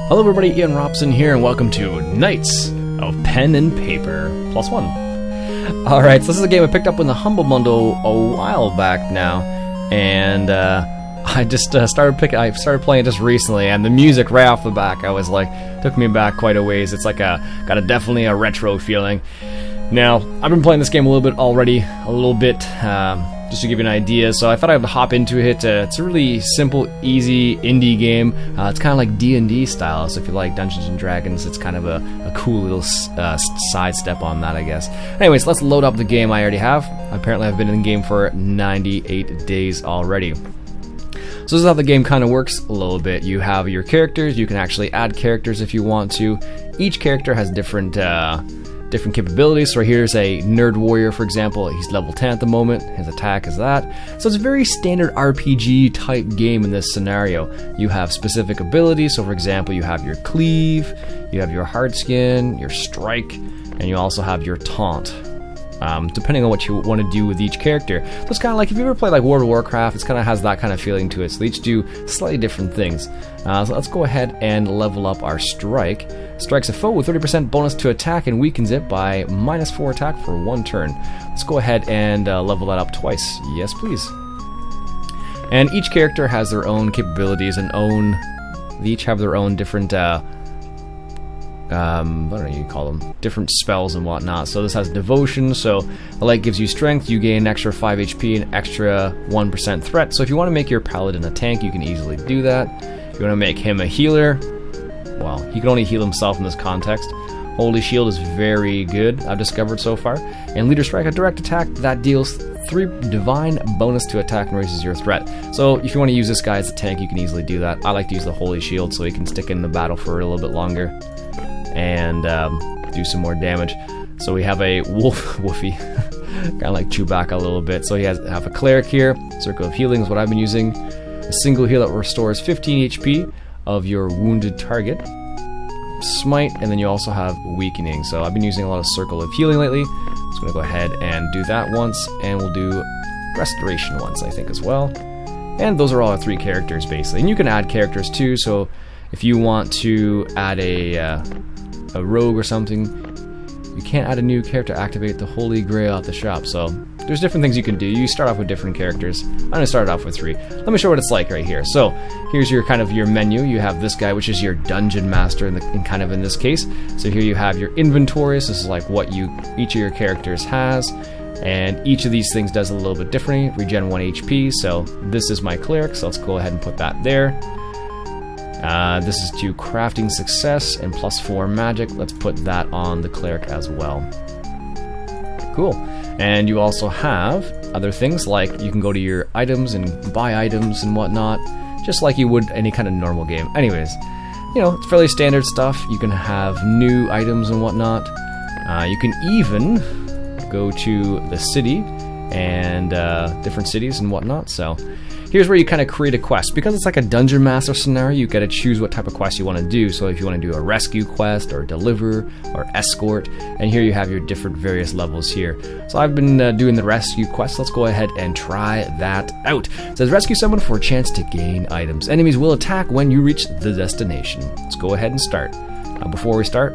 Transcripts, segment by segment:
Hello everybody, Iain Robson here, and welcome to Knights of Pen and Paper +1. Alright, so this is a game I picked up in the Humble Bundle a while back now, and I just started playing it just recently, and the music right off the back, I was like, took me back quite a ways. It's like definitely a retro feeling. Now, I've been playing this game a little bit already, just to give you an idea, so I thought I'd hop into it. It's a really simple, easy indie game. It's kind of like D&D style, so if you like Dungeons & Dragons, it's kind of a cool little sidestep on that, I guess. Anyways, let's load up the game I already have. Apparently I've been in the game for 98 days already. So this is how the game kind of works a little bit. You have your characters, you can actually add characters if you want to. Each character has different capabilities. So here's a nerd warrior, for example. He's level 10 at the moment. His attack is that. So it's a very standard RPG type game in this scenario. You have specific abilities. So for example, you have your cleave, you have your hard skin, your strike, and you also have your taunt. Depending on what you want to do with each character. So it's kind of like if you ever play like World of Warcraft, it kind of has that kind of feeling to it. So they each do slightly different things. So let's go ahead and level up our strike. Strikes a foe with 30% bonus to attack and weakens it by -4 attack for 1 turn. Let's go ahead and level that up twice. Yes, please. And each character has their own capabilities and they each have their own different what do you call them? Different spells and whatnot. So this has devotion, so the light gives you strength, you gain an extra 5 HP and extra 1% threat. So if you want to make your paladin a tank, you can easily do that. If you want to make him a healer, well, he can only heal himself in this context. Holy Shield is very good, I've discovered so far. And Leader Strike, a direct attack that deals 3 divine bonus to attack and raises your threat. So if you want to use this guy as a tank, you can easily do that. I like to use the Holy Shield so he can stick in the battle for a little bit longer and do some more damage. So we have a woofy, kind of like Chewbacca a little bit. So he have a cleric here. Circle of Healing is what I've been using. A single heal that restores 15 HP of your wounded target. Smite, and then you also have weakening. So I've been using a lot of Circle of Healing lately. So I'm going to go ahead and do that once, and we'll do Restoration once, I think, as well. And those are all our 3 characters, basically. And you can add characters too, so if you want to add a rogue or something, you can't add a new character, activate the Holy Grail at the shop. So there's different things you can do. You start off with different characters. I'm going to start off with 3. Let me show what it's like right here. So here's your kind of your menu. You have this guy, which is your dungeon master in this case. So here you have your inventories. This is like what each of your characters has. And each of these things does a little bit differently. Regen 1 HP. So this is my cleric. So let's go ahead and put that there. This is to crafting success and +4 magic. Let's put that on the cleric as well. Cool. And you also have other things like you can go to your items and buy items and whatnot, just like you would any kind of normal game. Anyways, you know, it's fairly standard stuff. You can have new items and whatnot. You can even go to the city and different cities and whatnot. So here's where you kind of create a quest. Because it's like a dungeon master scenario, you got to choose what type of quest you want to do. So if you want to do a rescue quest or deliver or escort, and here you have your different various levels here. So I've been doing the rescue quest. Let's go ahead and try that out. It says rescue someone for a chance to gain items. Enemies will attack when you reach the destination. Let's go ahead and start. Before we start,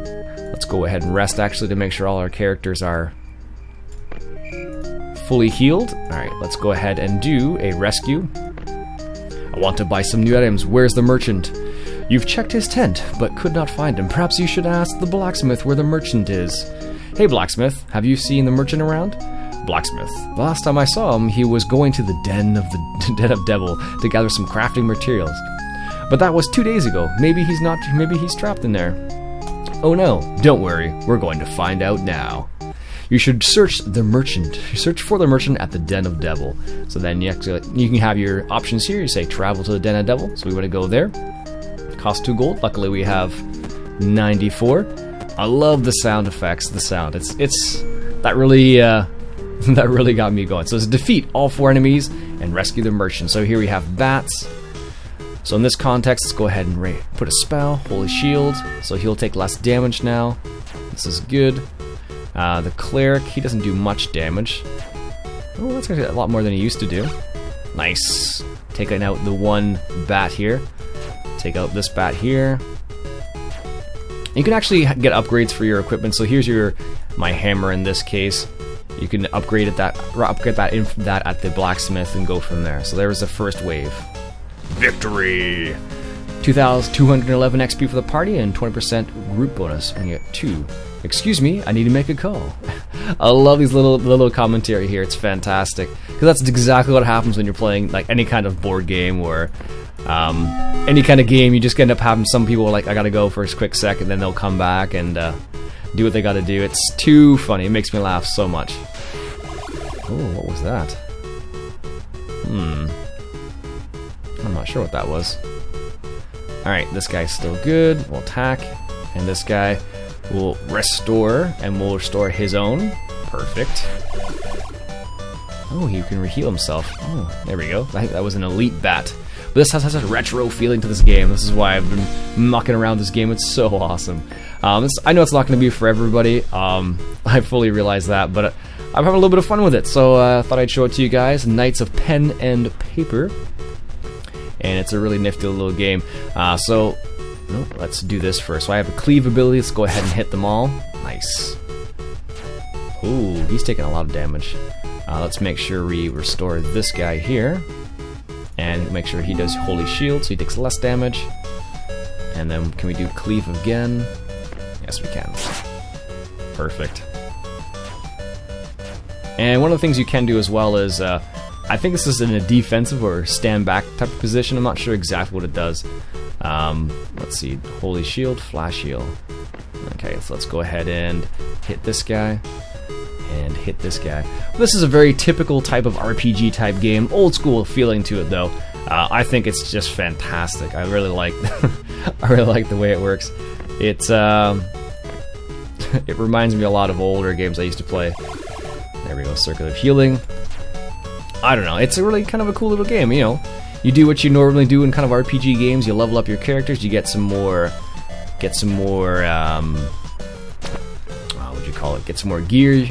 let's go ahead and rest actually to make sure all our characters are fully healed. Alright, let's go ahead and do a rescue. I want to buy some new items. Where's the merchant? You've checked his tent, but could not find him. Perhaps you should ask the blacksmith where the merchant is. Hey blacksmith, have you seen the merchant around? Blacksmith. The last time I saw him, he was going to the den of devil to gather some crafting materials. But that was 2 days ago. Maybe he's trapped in there. Oh no, don't worry. We're going to find out now. You should search for the merchant at the Den of Devil. So then you can have your options here. You say travel to the Den of Devil. So we want to go there. Cost 2 gold. Luckily we have 94. I love the sound effects. The sound. It's that really that really got me going. So it's defeat all 4 enemies and rescue the merchant. So here we have bats. So in this context, let's go ahead and put a spell, Holy Shield. So he'll take less damage now. This is good. The cleric, he doesn't do much damage. Oh, that's actually a lot more than he used to do. Nice. Taking out the one bat here. Take out this bat here. You can actually get upgrades for your equipment. So here's my hammer in this case. You can upgrade that at the blacksmith and go from there. So there was the first wave. Victory! 2,211 XP for the party and 20% group bonus when you get 2. Excuse me, I need to make a call. I love these little commentary here. It's fantastic because that's exactly what happens when you're playing like any kind of board game or any kind of game. You just end up having some people like, I gotta go for a quick sec, and then they'll come back and do what they gotta do. It's too funny. It makes me laugh so much. Oh, what was that? I'm not sure what that was. Alright, this guy's still good. We'll attack. And this guy will restore, and we'll restore his own. Perfect. Oh, he can heal himself. Oh, there we go. I think that was an elite bat. But this has such a retro feeling to this game. This is why I've been mucking around this game. It's so awesome. I know it's not going to be for everybody. I fully realize that, but I'm having a little bit of fun with it. So I thought I'd show it to you guys. Knights of Pen and Paper. And it's a really nifty little game. Let's do this first. So I have a cleave ability. Let's go ahead and hit them all. Nice. Ooh, he's taking a lot of damage. Let's make sure we restore this guy here. And make sure he does Holy Shield, so he takes less damage. And then can we do cleave again? Yes, we can. Perfect. And one of the things you can do as well is, I think this is in a defensive or stand back type of position. I'm not sure exactly what it does. Let's see, Holy Shield, Flash Heal. Okay, so let's go ahead and hit this guy. And hit this guy. This is a very typical type of RPG type game. Old school feeling to it though. I think it's just fantastic. I really like I really like the way it works. It's it reminds me a lot of older games I used to play. There we go, Circular Healing. I don't know, it's a really kind of a cool little game, you know. You do what you normally do in kind of RPG games, you level up your characters, you get some more what would you call it? Get some more gear.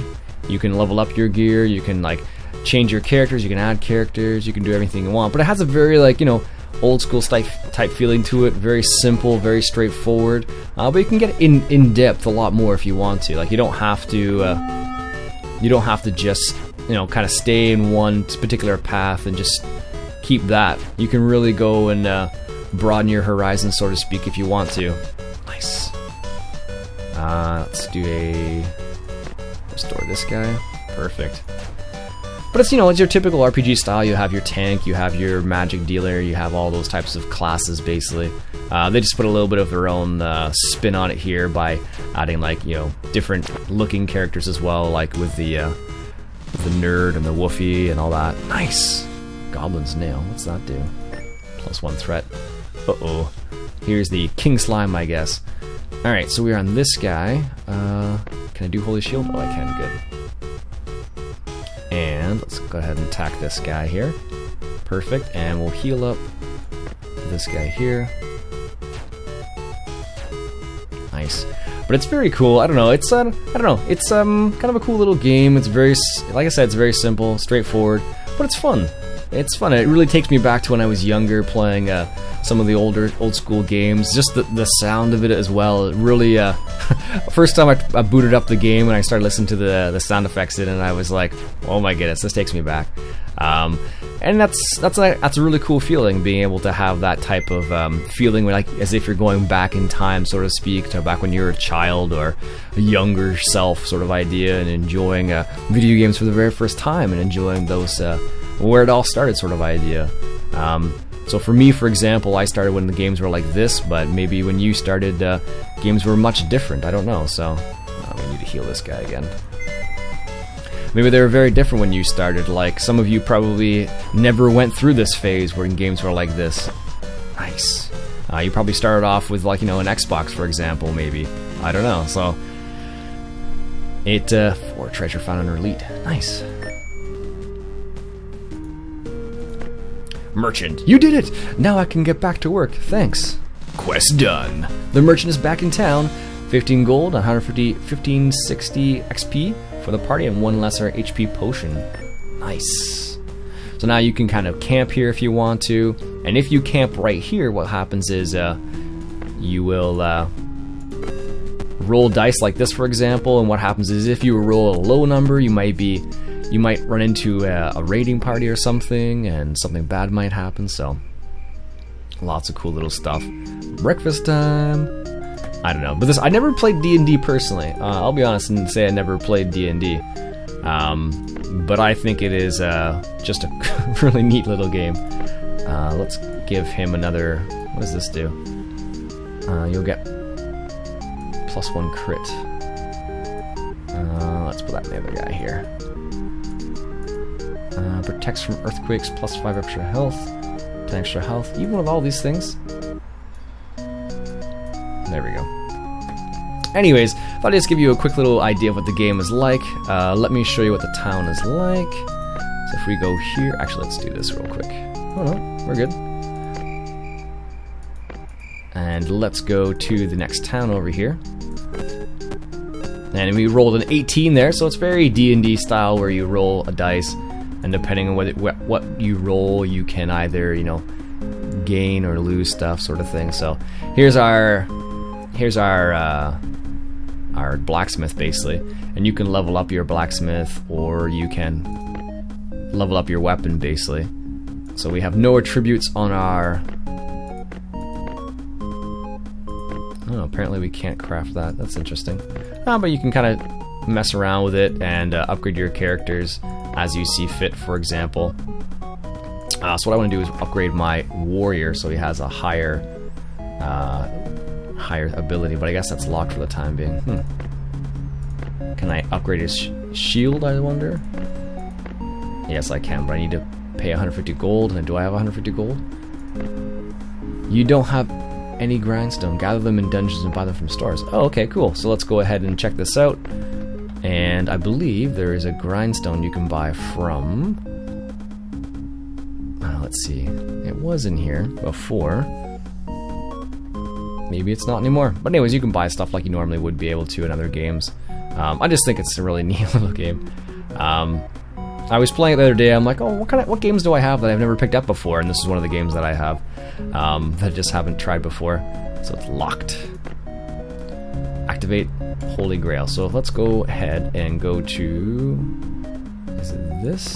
You can level up your gear, you can like change your characters, you can add characters, you can do everything you want. But it has a very like, you know, old school type feeling to it, very simple, very straightforward. But you can get in depth a lot more if you want to. Like you don't have to just, you know, kind of stay in one particular path and just keep that. You can really go and broaden your horizon, so to speak, if you want to. Nice. Let's do a restore this guy. Perfect. But it's, you know, it's your typical RPG style. You have your tank, you have your magic dealer, you have all those types of classes basically. They just put a little bit of their own spin on it here by adding like, you know, different looking characters as well, like with the nerd and the woofy and all that. Nice! Goblin's Nail. What's that do? +1 threat. Uh-oh. Here's the King Slime, I guess. Alright, so we're on this guy. Can I do Holy Shield? Oh, I can. Good. And let's go ahead and attack this guy here. Perfect. And we'll heal up this guy here. Nice. But it's very cool. I don't know. It's I don't know. It's kind of a cool little game. It's very, like I said, it's very simple, straightforward, but it's fun. It's fun. It really takes me back to when I was younger, playing some of the old school games. Just the sound of it as well. It really, first time I booted up the game and I started listening to the sound effects in it, and I was like, oh my goodness, this takes me back. And that's a really cool feeling, being able to have that type of feeling, like as if you're going back in time, so to speak, to back when you were a child or a younger self sort of idea, and enjoying video games for the very first time and enjoying those where it all started sort of idea. So for me, for example, I started when the games were like this, but maybe when you started, games were much different. I don't know. So we need to heal this guy again. Maybe they were very different when you started. Like some of you probably never went through this phase when games were like this. Nice. You probably started off with, like, you know, an Xbox, for example, maybe. I don't know. So for treasure found under elite. Nice. Merchant, you did it! Now I can get back to work, thanks. Quest done. The merchant is back in town. 15 gold, 1560 XP for the party, and 1 lesser HP potion. Nice. So now you can kind of camp here if you want to, and if you camp right here, what happens is you will roll dice like this, for example, and what happens is if you roll a low number, you might run into a raiding party or something, and something bad might happen. So lots of cool little stuff. Breakfast time. I don't know, but I never played D&D personally. I'll be honest and say I never played D&D. But I think it is just a really neat little game. Let's give him another. What does this do? You'll get +1 crit. Let's put that in the other guy here. Protects from earthquakes, +5 extra health, 10 extra health. Even with all these things. There we go. Anyways, thought I'd just give you a quick little idea of what the game is like. Let me show you what the town is like. So if we go here, actually let's do this real quick. Oh no, we're good. And let's go to the next town over here. And we rolled an 18 there, so it's very D&D style where you roll a dice, and depending on what you roll, you can either, you know, gain or lose stuff, sort of thing. So here's our blacksmith basically, and you can level up your blacksmith or you can level up your weapon basically. So we have no attributes on our. Oh, apparently we can't craft that. That's interesting. But you can kind of mess around with it and upgrade your characters as you see fit, for example. So what I want to do is upgrade my warrior so he has a higher ability, but I guess that's locked for the time being. Can I upgrade his shield, I wonder? Yes, I can, but I need to pay 150 gold. And do I have 150 gold? You don't have any grindstone. Gather them in dungeons and buy them from stores. Oh, okay, cool. So let's go ahead and check this out. And I believe there is a grindstone you can buy from. Let's see. It was in here before. Maybe it's not anymore. But anyways, you can buy stuff like you normally would be able to in other games. I just think it's a really neat little game. I was playing it the other day. I'm like, oh, what games do I have that I've never picked up before? And this is one of the games that I have that I just haven't tried before. So it's locked. Activate Holy Grail. So let's go ahead and go to. Is it this?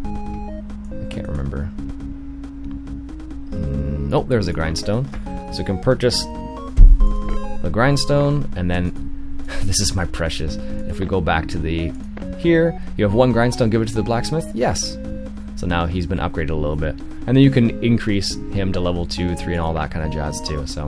I can't remember. Nope, there's a grindstone. So you can purchase the grindstone, and then this is my precious. If we go back to the here, you have 1 grindstone, give it to the blacksmith. Yes. So now he's been upgraded a little bit. And then you can increase him to level 2, 3, and all that kind of jazz too. So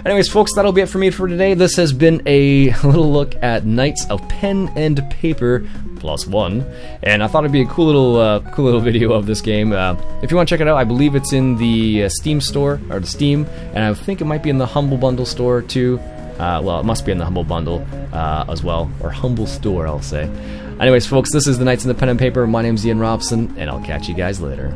anyways, folks, that'll be it for me for today. This has been a little look at Knights of Pen and Paper +1, and I thought it'd be a cool little video of this game. If you want to check it out, I believe it's in the Steam store, or the Steam, and I think it might be in the Humble Bundle store too. Well, it must be in the Humble Bundle as well, or Humble Store, I'll say. Anyways, folks, this is the Knights in the Pen and Paper. My name's Iain Robson, and I'll catch you guys later.